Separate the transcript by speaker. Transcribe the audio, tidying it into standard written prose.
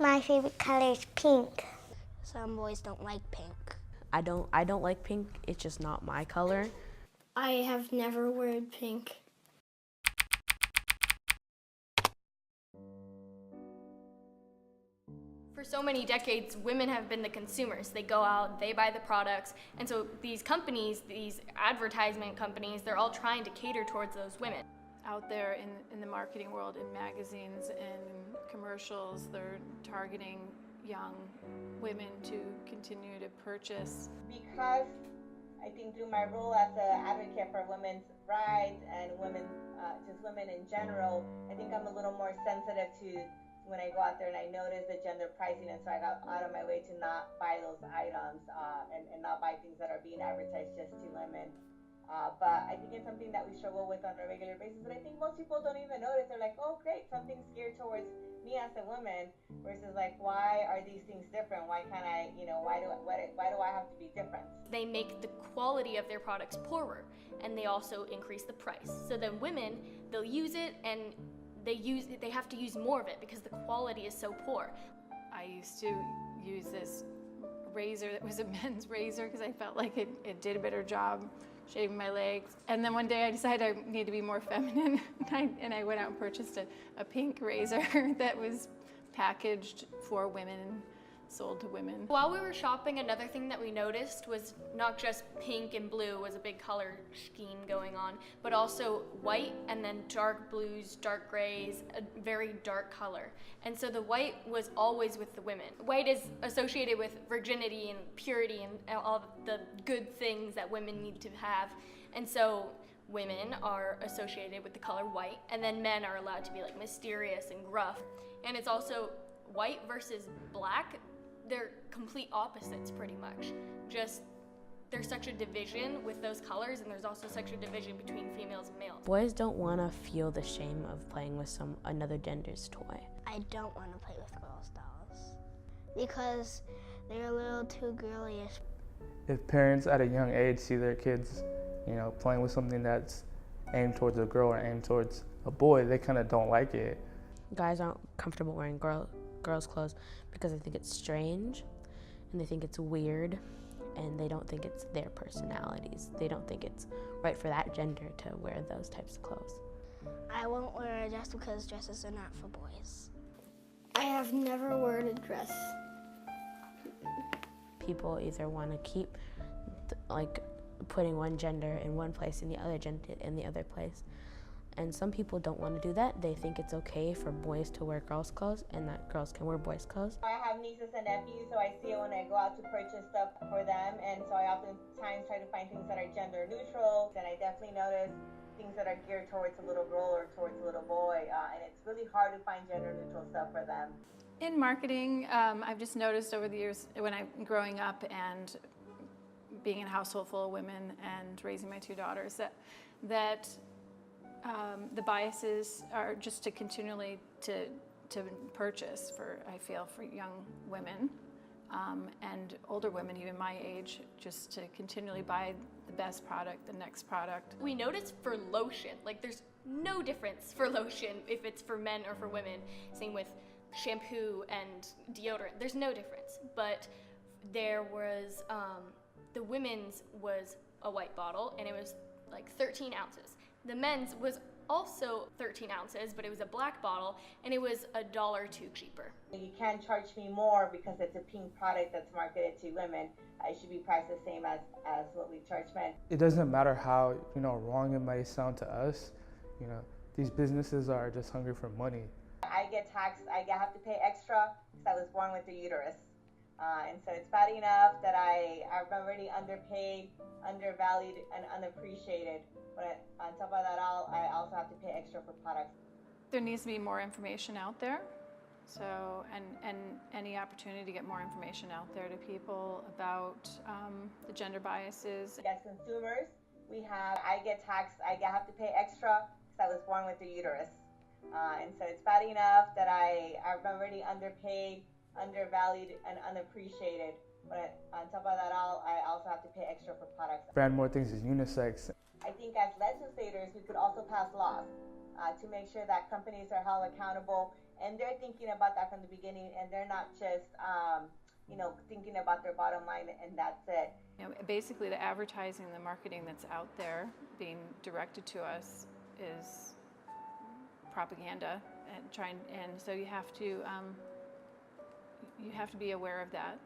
Speaker 1: My favorite color is pink. Some boys don't like pink.
Speaker 2: I don't like pink. It's just not my color.
Speaker 1: I have never worn pink.
Speaker 3: For so many decades, women have been the consumers. They go out, they buy the products, and so these companies, these advertisement companies, they're all trying to cater towards those women.
Speaker 4: Out there in the marketing world, in magazines and commercials, they're targeting young women to continue to purchase.
Speaker 5: Because I think through my role as an advocate for women's rights and women, just women in general, I think I'm a little more sensitive to when I go out there and I notice the gender pricing, and so I got out of my way to not buy those items and not buy things that are being advertised just to women. But I think it's something that we struggle with on a regular basis. But I think most people don't even notice. They're like, oh, great, something's geared towards me as a woman, versus like, why are these things different? Why can't I, why do I have to be different?
Speaker 3: They make the quality of their products poorer, and they also increase the price. So then women, they'll use it, and they have to use more of it because the quality is so poor.
Speaker 4: I used to use this razor that was a men's razor because I felt like it did a better job shaving my legs. And then one day I decided I need to be more feminine, and I went out and purchased a pink razor that was packaged for women and sold to women.
Speaker 3: While we were shopping, another thing that we noticed was not just pink and blue was a big color scheme going on, but also white and then dark blues, dark grays, a very dark color. And so the white was always with the women. White is associated with virginity and purity and all the good things that women need to have. And so women are associated with the color white, and then men are allowed to be like mysterious and gruff. And it's also white versus black. They're complete opposites pretty much. Just there's such a division with those colors, and there's also such a division between females and males.
Speaker 2: Boys don't want to feel the shame of playing with another gender's toy.
Speaker 1: I don't want to play with girls' dolls because they're a little too girlyish.
Speaker 6: If parents at a young age see their kids, playing with something that's aimed towards a girl or aimed towards a boy, they kind of don't like it.
Speaker 2: Guys aren't comfortable wearing girls' clothes because they think it's strange and they think it's weird, and they don't think it's their personalities. They don't think it's right for that gender to wear those types of clothes.
Speaker 1: I won't wear a dress because dresses are not for boys. I have never worn a dress.
Speaker 2: People either want to keep putting one gender in one place and the other gender in the other place. And some people don't want to do that. They think it's okay for boys to wear girls' clothes and that girls can wear boys' clothes.
Speaker 5: I have nieces and nephews, so I see it when I go out to purchase stuff for them, and so I oftentimes try to find things that are gender neutral, and I definitely notice things that are geared towards a little girl or towards a little boy, and it's really hard to find gender neutral stuff for them.
Speaker 4: In marketing, I've just noticed over the years when I'm growing up and being in a household full of women and raising my two daughters, that the biases are just to continually to purchase I feel for young women and older women, even my age, just to continually buy the best product, the next product.
Speaker 3: We noticed for lotion, there's no difference for lotion if it's for men or for women. Same with shampoo and deodorant, there's no difference. But there was, the women's was a white bottle, and it was 13 ounces. The men's was also 13 ounces, but it was a black bottle, and it was $1 or $2 cheaper.
Speaker 5: You can't charge me more because it's a pink product that's marketed to women. It should be priced the same as what we charge men.
Speaker 6: It doesn't matter how wrong it might sound to us. These businesses are just hungry for money.
Speaker 5: I get taxed. I have to pay extra because I was born with a uterus. And so it's bad enough that I'm already underpaid, undervalued, and unappreciated. But on top of that I also have to pay extra for products.
Speaker 4: There needs to be more information out there. So, and any opportunity to get more information out there to people about the gender biases.
Speaker 5: As consumers, I get taxed. I have to pay extra because I was born with a uterus. And so it's bad enough that I'm already underpaid, undervalued, and unappreciated. But on top of that all, I also have to pay extra for products.
Speaker 6: Brand more things is unisex.
Speaker 5: I think as legislators, we could also pass laws to make sure that companies are held accountable, and they're thinking about that from the beginning, and they're not just, thinking about their bottom line and that's it.
Speaker 4: Basically, the advertising, the marketing that's out there being directed to us is propaganda, and so you have to be aware of that.